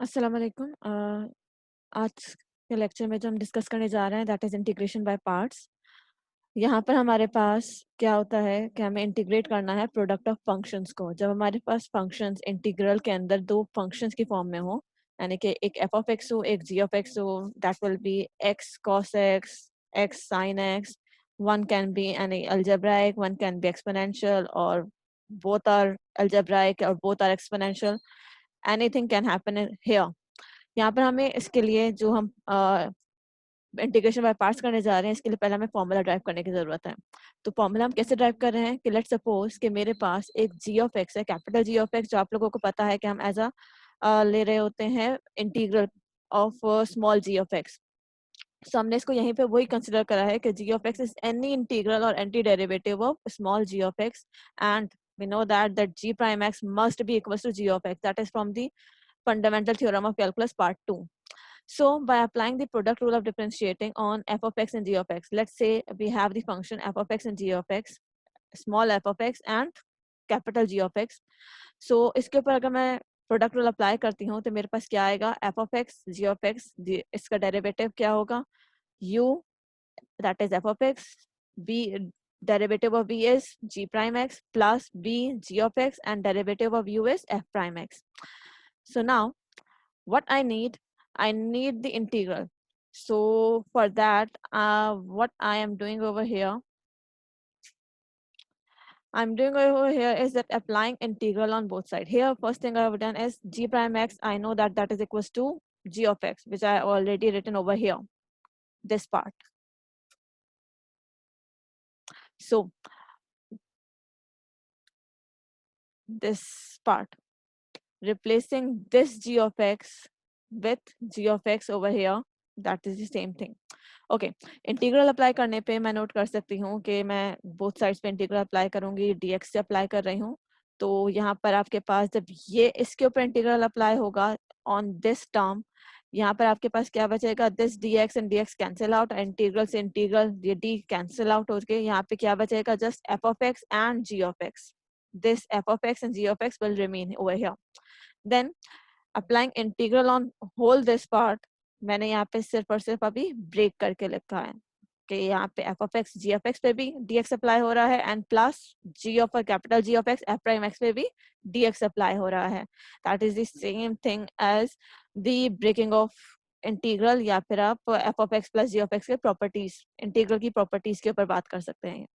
अस्सलाम वालेकुम। आज के लेक्चर में जो हम डिस्कस करने जा रहे हैं that is integration by parts. यहाँ पर हमारे पास क्या होता है कि हमें इंटीग्रेट करना है प्रोडक्ट ऑफ फंक्शंस को। जब हमारे पास फंक्शंस इंटीग्रल के अंदर दो फंक्शंस की फॉर्म में हो, यानी कि एक एफ ऑफ एक्स हो, एक जी ऑफ एक्स हो, that will be x cos x, x sin x. One can be an algebraic, one can be exponential, or both are algebraic or both are exponential. Anything can happen here. यहाँ पर हमें इसके लिए जो हम integration by parts करने जा रहे हैं, इसके लिए पहले हमें फॉर्मूला ड्राइव करने की ज़रूरत है। तो फॉर्मूला हम कैसे ड्राइव कर रहे हैं कि लेट्स सपोज कि मेरे पास एक जी ऑफ एक्स है, कैपिटल जी ऑफ एक्स, जो आप लोगों को पता है कि हम एज ले रहे होते हैं integral of small g of x. So हमने इसको यहीं पे वही कंसिडर करा है कि g of x is any integral और anti derivative of small g of x, and we know that g prime x must be equals to g of x. That is from the fundamental theorem of calculus part 2. So by applying the product rule of differentiating on f of x and g of x, let's say we have the function f of x and g of x, small f of x and capital G of x. So इसके ऊपर अगर मैं product rule apply करती हूँ तो मेरे पास क्या आएगा, f of x, g of x, इसका डेरिवेटिव क्या होगा, u, that is f of x, b, derivative of b is g prime x, plus b, g of x, and derivative of u is f prime x. So now what I need the integral. So for that, what I am doing over here, is that applying integral on both sides. Here, first thing I've done is g prime x. I know that that is equals to g of x, which I already written over here, this part. So this part, replacing this g of x with g of x over here, that is the same thing. Okay, integral apply करने पे मैं note कर सकती हूँ कि मैं both sides पे integral apply करूंगी, dx से अप्लाई कर रही हूँ। तो यहाँ पर आपके पास जब ये इसके ऊपर इंटीग्रल अप्लाई होगा ऑन दिस टर्म, यहाँ पर आपके पास क्या बचेगा, this dx and dx cancel out, integral से इंटीग्रल ये d कैंसिल आउट हो गए, यहाँ पे क्या बचेगा, just f of x and g of x. This f of x and g of x will remain over here. Then applying integral on whole this part, मैंने यहाँ पे सिर्फ और सिर्फ अभी ब्रेक करके लिखा है कि यहाँ पे f of x, g of x पे भी dx अप्लाई हो रहा है, and plus g of capital g of x, f prime x पे भी dx अप्लाई हो रहा है. That is the same thing as the breaking of integral, या फिर आप f of x plus g of x के प्रॉपर्टीज, इंटीग्रल की प्रॉपर्टीज के ऊपर बात कर सकते हैं.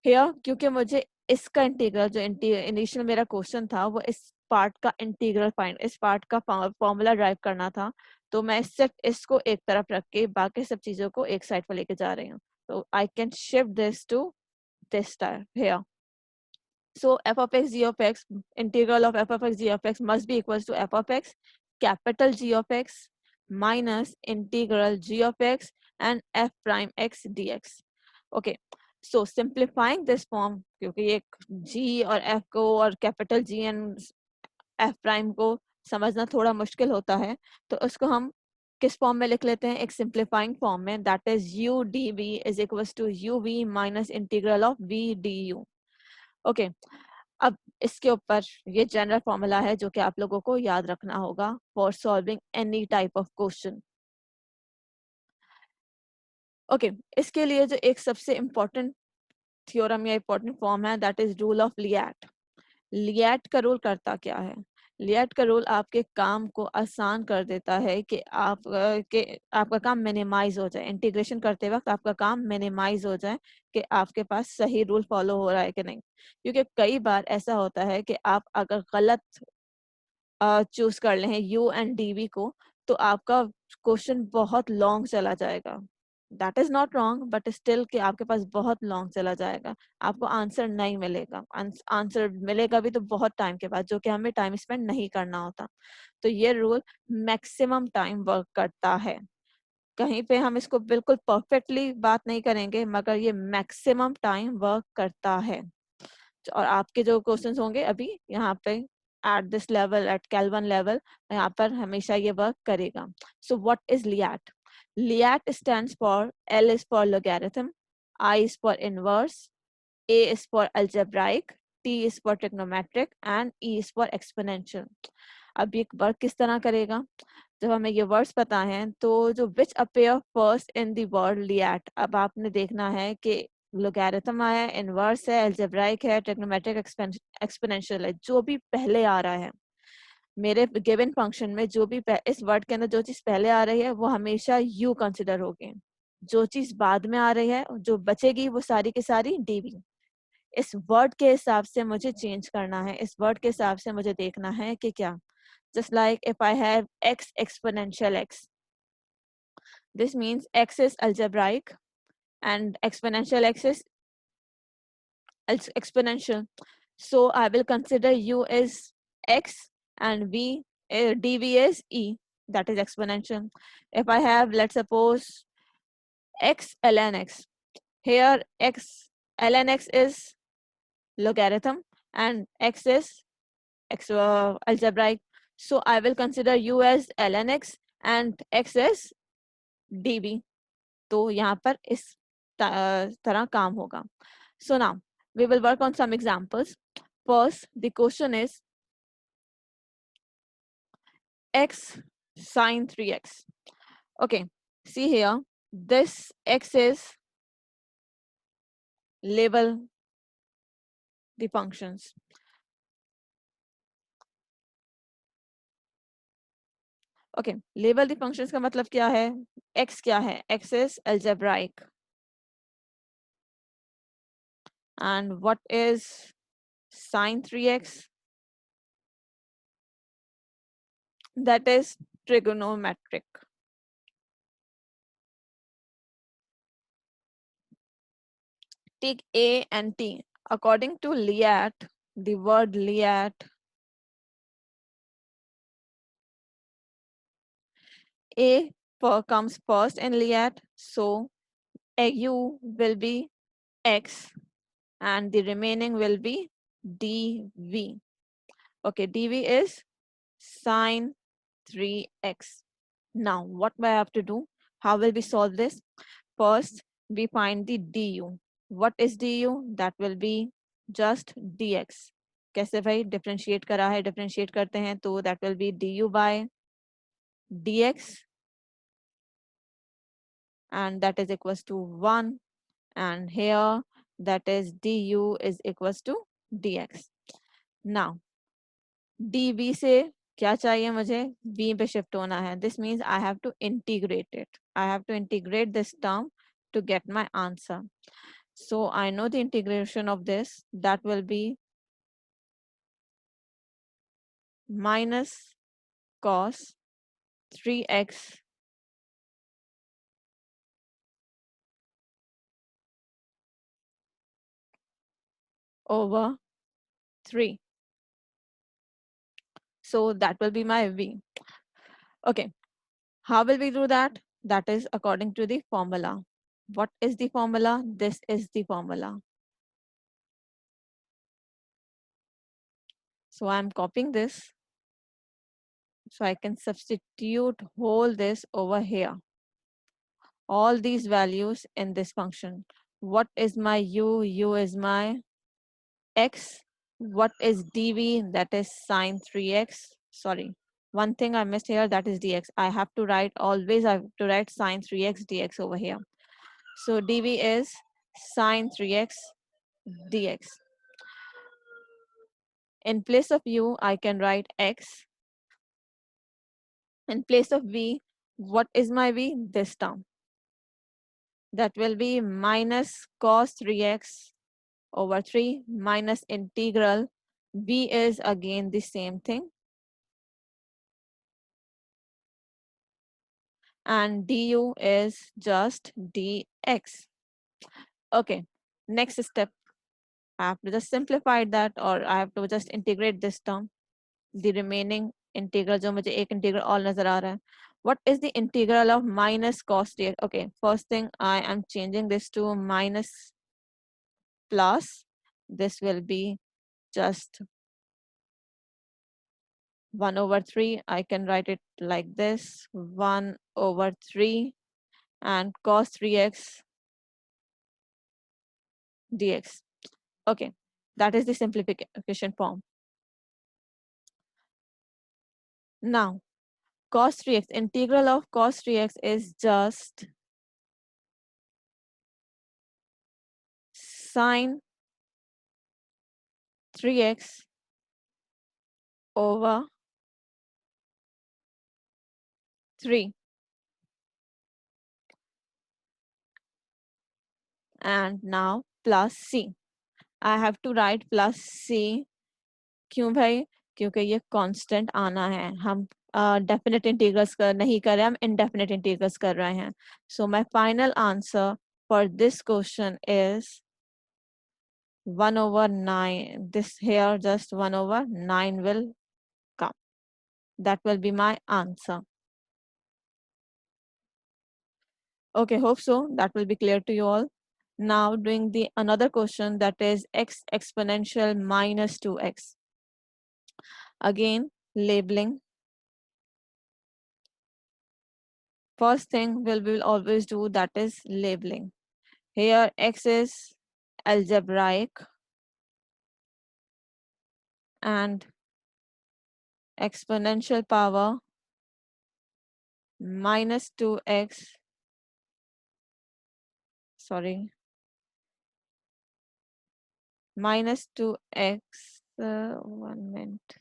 हियर क्योंकि मुझे इसका इंटीग्रल, जो इनिशियल मेरा क्वेश्चन था वो इस पार्ट का इंटीग्रल फाइंड, इस पार्ट का फॉर्मूला ड्राइव करना था, तो मैं सिर्फ इसको एक तरफ रख के बाकी सब चीजों को एक साइड पर लेके जा रही हूँ. तो I can shift this to this type here. So f of x g of x, integral of f of x g of x must be equals to f of x capital G of x minus integral g of x and f prime x dx. Okay, so simplifying this form, क्योंकि ये g और f को और capital G and f prime को समझना थोड़ा मुश्किल होता है, तो उसको हम किस फॉर्म में लिख लेते हैं, एक सिंप्लीफाइंग फॉर्म में, that is u dv is equals to uv minus integral of v du. Okay, अब इसके ऊपर ये जनरल फॉर्मूला है जो कि आप लोगों को याद रखना होगा for solving any type of question. Okay, इसके लिए जो एक सबसे इम्पोर्टेंट थ्योरम या इम्पोर्टेंट फॉर्म है दैट इज रूल ऑफ लियाट. लियाट का रूल करता क्या है, लियाट का रूल आपके काम को आसान कर देता है कि आपका काम मिनिमाइज हो जाए, इंटीग्रेशन करते वक्त आपका काम मिनिमाइज हो जाए कि आपके पास सही रूल फॉलो हो रहा है कि नहीं. क्योंकि कई बार ऐसा होता है कि आप अगर गलत चूज कर लें यू एंड डीवी को, तो आपका क्वेश्चन बहुत लॉन्ग चला जाएगा. That is not wrong, but still कि आपके पास बहुत लॉन्ग चला जाएगा, आपको आंसर नहीं मिलेगा. आंसर मिलेगा भी तो बहुत टाइम के बाद, जो कि हमें टाइम स्पेंड नहीं करना होता. तो ये रूल मैक्सिमम टाइम वर्क करता है. कहीं पे हम इसको बिल्कुल परफेक्टली बात नहीं करेंगे, मगर ये मैक्सिमम टाइम वर्क करता है. और आपके जो क्वेश्चंस होंगे अभी यहाँ पे एट दिस लेवल, एट कैल1 लेवल, यहाँ पर हमेशा ये वर्क करेगा. So what is LIATE? LIATE stands for, L is for logarithm, I is for inverse, A is for algebraic, T is for trigonometric, and E is for exponential. अब ये work किस तरह करेगा? जब हमें ये वर्ड्स पता हैं तो जो which appear first in the word LIATE, अब आपने देखना है कि लोगैरिथम आया, इनवर्स है, अलजेब्राइक है, ट्रिग्नोमेट्रिक एक्सपोनेंशियल है, जो भी पहले आ रहा है मेरे गिवन फंक्शन में, जो भी इस वर्ड के अंदर जो चीज पहले आ रही है वो हमेशा यू कंसिडर होगी, जो चीज बाद में आ रही है जो बचेगी वो सारी की सारी डीवी। इस वर्ड के हिसाब से मुझे चेंज करना है, इस वर्ड के हिसाब से मुझे देखना है कि क्या, just like if I have x exponential x, this means x is algebraic and exponential x is exponential. So I will consider u is x and v dv is e, that is exponential. If I have, let's suppose, x ln x, here x ln x is logarithm and x is algebraic. So I will consider u as ln x and x as dv. तो यहाँ पर इस तरह काम होगा. So now we will work on some examples. First, the question is x sine 3x. Okay, see here, this x is label the functions. Okay, label the functions का मतलब क्या है? x क्या है? x is algebraic. And what is sine 3x? That is trigonometric. Take A and T. According to Liat, the word Liat, A comes first in Liat, so U will be X and the remaining will be dV. Okay, dV is sine 3x. Now, what do I have to do? How will we solve this? First, we find the du. What is du? That will be just dx. कैसे भाई differentiate करा है, differentiate करते हैं तो that will be du by dx and that is equals to 1 and here that is du is equals to dx. Now dv से क्या चाहिए मुझे? v पे शिफ्ट होना है. This means I have to integrate it. I have to integrate this term to get my answer. So I know the integration of this, that will be minus cos 3x over 3. So that will be my v. Okay, how will we do that? That is according to the formula. What is the formula? This is the formula. So I'm copying this. So I can substitute whole this over here. All these values in this function. What is my u? U is my x. What is dv? That is sine 3x. Sorry, one thing I missed here, that is dx. I have to write, always I have to write sine 3x dx over here. So dv is sine 3x dx. In place of u, I can write x. In place of v, what is my v? This term. That will be minus cos 3x over 3 minus integral. V is again the same thing. And du is just dx. Okay, next step. I have to just simplify that or I have to just integrate this term. The remaining integral जो मुझे एक integral all नजर आ रहा है. What is the integral of minus cos dx? Okay, first thing I am changing this to minus plus. This will be just 1 over 3. I can write it like this, 1 over 3 and cos 3x dx. Okay, that is the simplification form. Now, cos 3x, integral of cos 3x is just sine 3x over 3. And now plus c. I have to write plus c. क्यों भाई? क्योंकि ये constant आना है. हम definite integrals नहीं कर रहे, हम इनडेफिनेट इंटीग्रल्स कर रहे हैं. So my final answer for this question is 1/9. This here just 1/9 will come. That will be my answer. Okay, hope so. That will be clear to you all. Now doing the another question, that is x exponential minus 2x. Again, labeling. First thing we will always do, that is labeling. Here x is algebraic and exponential power minus 2x, sorry, minus 2x, 1 minute,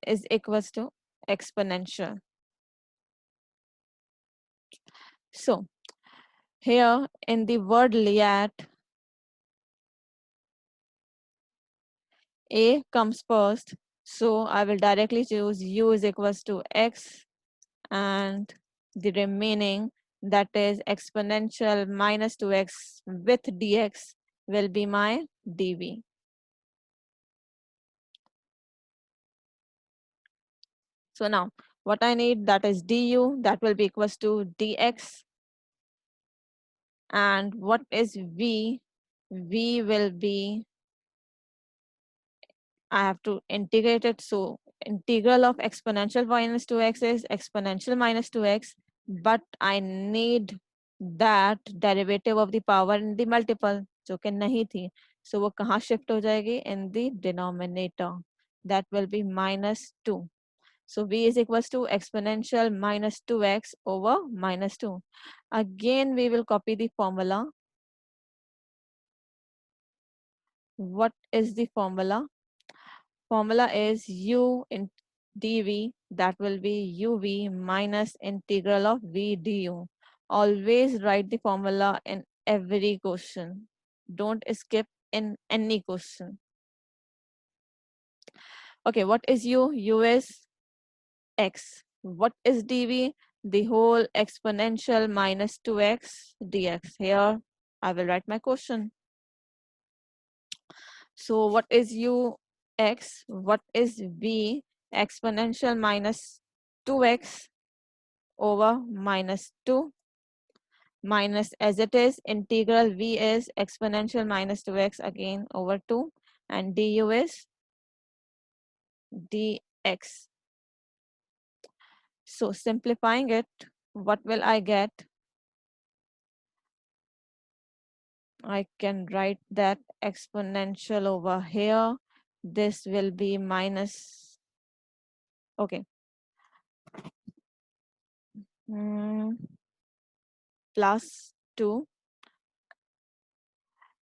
is equals to exponential. So here in the word liat, a comes first, so I will directly choose u is equals to x, and the remaining, that is exponential minus 2x with dx, will be my dv. So now what I need, that is du, that will be equals to dx. And what is v? V will be, I have to integrate it. So integral of exponential minus 2x is exponential minus 2x, but I need that derivative of the power in the multiple, जो कि नहीं थी. So वो कहाँ shift हो जाएगी? In the denominator. That will be minus 2. So v is equals to exponential minus 2x over minus 2. Again, we will copy the formula. What is the formula? Formula is u in dv, that will be uv minus integral of v du. Always write the formula in every question. Don't skip in any question. Okay, what is u? U is x. What is dv? The whole exponential minus 2x dx. Here I will write my question. So what is u? X. What is v? Exponential minus 2x over minus 2, minus, as it is, integral v is exponential minus 2x again over 2, and du is dx. So simplifying it, what will I get? I can write that exponential over here. This will be minus, okay, plus 2,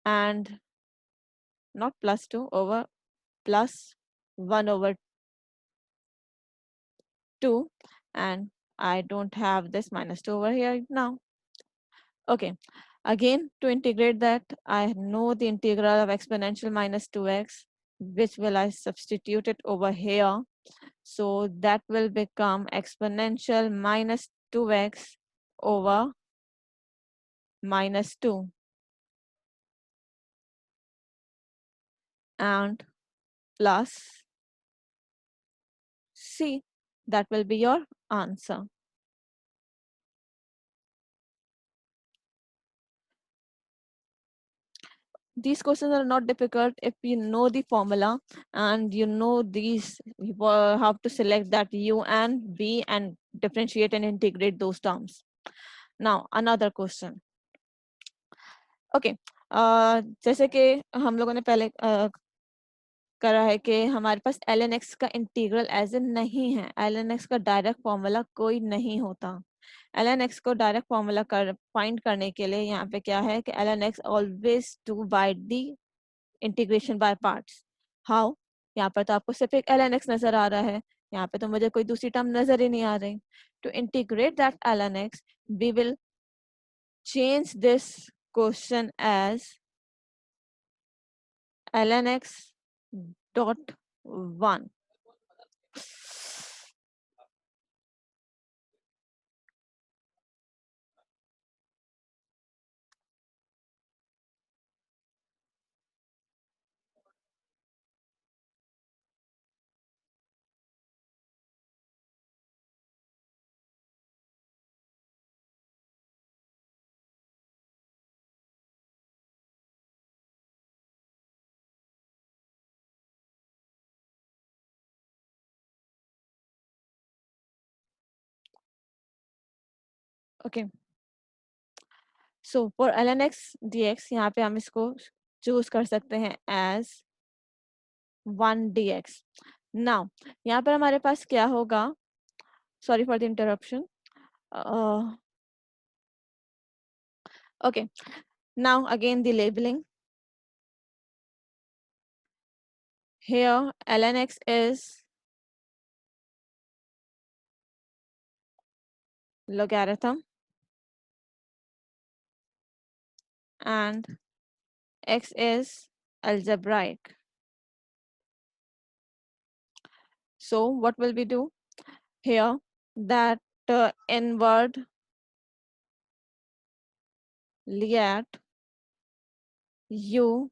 and not plus 2 over plus 1 over 2, and I don't have this minus 2 over here now. Okay, again, to integrate that, I know the integral of exponential minus 2x, which will I substitute it over here. So that will become exponential minus 2x over minus 2, and plus c. That will be your answer. These questions are not difficult if you know the formula and you know these, you have to select that u and v and differentiate and integrate those terms. Now another question. Okay, जैसे कि हम लोगों ने पहले करा है कि हमारे पास ln x का इंटीग्रल एज इन नहीं है, ln x का डायरेक्ट फॉर्मूला कोई नहीं होता। ln x को डायरेक्ट फॉर्मूला फाइंड करने के लिए यहाँ पे क्या है कि ln x always do by the integration by parts. How? यहाँ पर तो आपको सिर्फ एक ln x नजर आ रहा है, यहाँ पे तो मुझे कोई दूसरी टर्म नजर ही नहीं आ रही। To integrate that ln x we will change this question as ln x dot 1. Okay, so for ln x dx यहाँ पे हम इसको चूज कर सकते हैं एज 1 dx। नाउ यहाँ पर हमारे पास क्या होगा, sorry for the interruption. Okay, now again the labelling. Here ln x is logarithm and x is algebraic. So what will we do here? That inward liat u,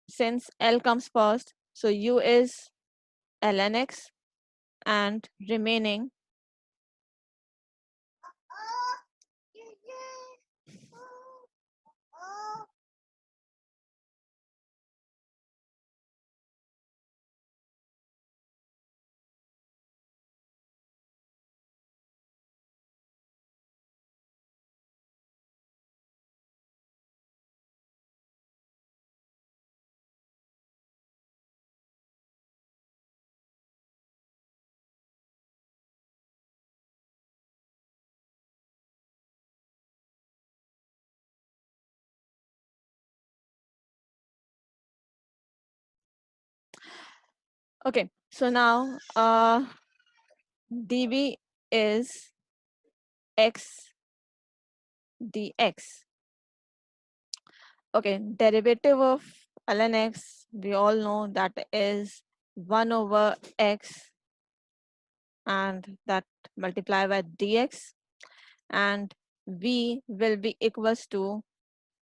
since L comes first, so u is ln x and remaining okay. So now dv is x dx. Okay, derivative of ln x, we all know that is 1 over x and that multiply by dx, and v will be equals to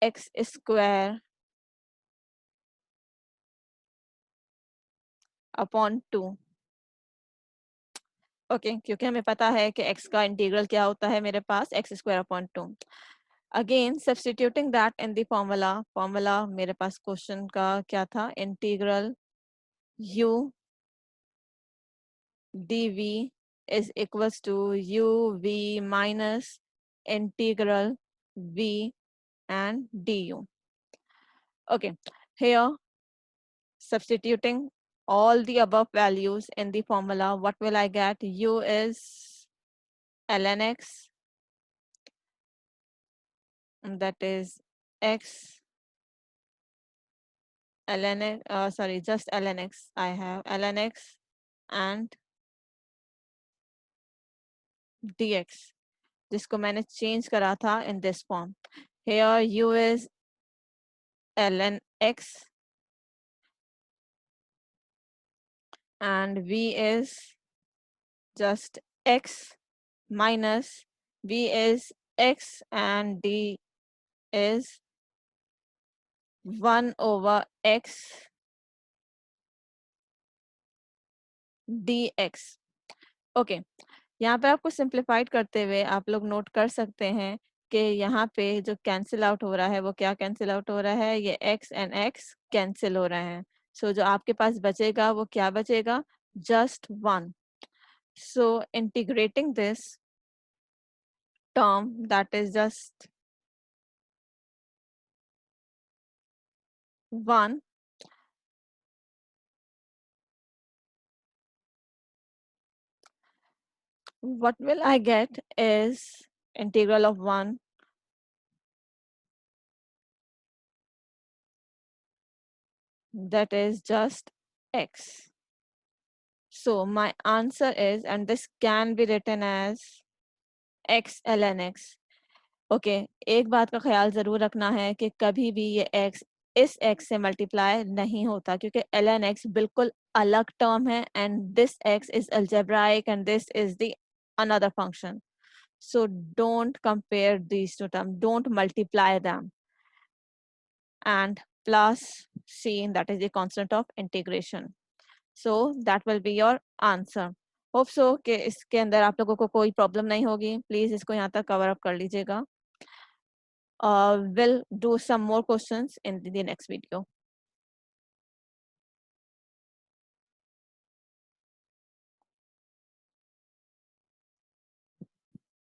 x square upon 2। Okay, क्योंकि हमें पता है कि x का integral क्या होता है मेरे पास x square upon 2। Again substituting that in the formula मेरे पास क्वेश्चन का क्या था, integral u dv is equals to uv minus integral v and du. Okay, here substituting all the above values in the formula, what will I get? U is ln x, that is x ln x, sorry, just ln x. I have ln x and dx, जिसको मैंने change करा था in this form. Here u is ln x and v is just x minus v is x and d is 1 over x dx. Okay, यहाँ पे आपको simplified करते हुए आप लोग नोट कर सकते हैं कि यहाँ पे जो कैंसिल आउट हो रहा है वो क्या कैंसिल आउट हो रहा है, ये x एंड x कैंसिल हो रहे हैं। सो जो आपके पास बचेगा वो क्या बचेगा, just 1। So integrating this term, that is just 1, what will I get is integral of 1 that is just x. So my answer is, and this can be written as x ln x. Okay एक बात का ख्याल जरूर रखना है कि कभी भी ये x इस x से मल्टीप्लाई नहीं होता क्योंकि ln x बिल्कुल अलग टर्म है and this x is algebraic and this is the another function. So don't compare these two terms, don't multiply them. And plus c, that is the constant of integration. So that will be your answer. Hope so कि इसके अंदर आप लोगों को कोई problem नहीं होगी. Please इसको यहाँ तक कवर अप कर लीजिएगा. We'll do some more questions in the next video.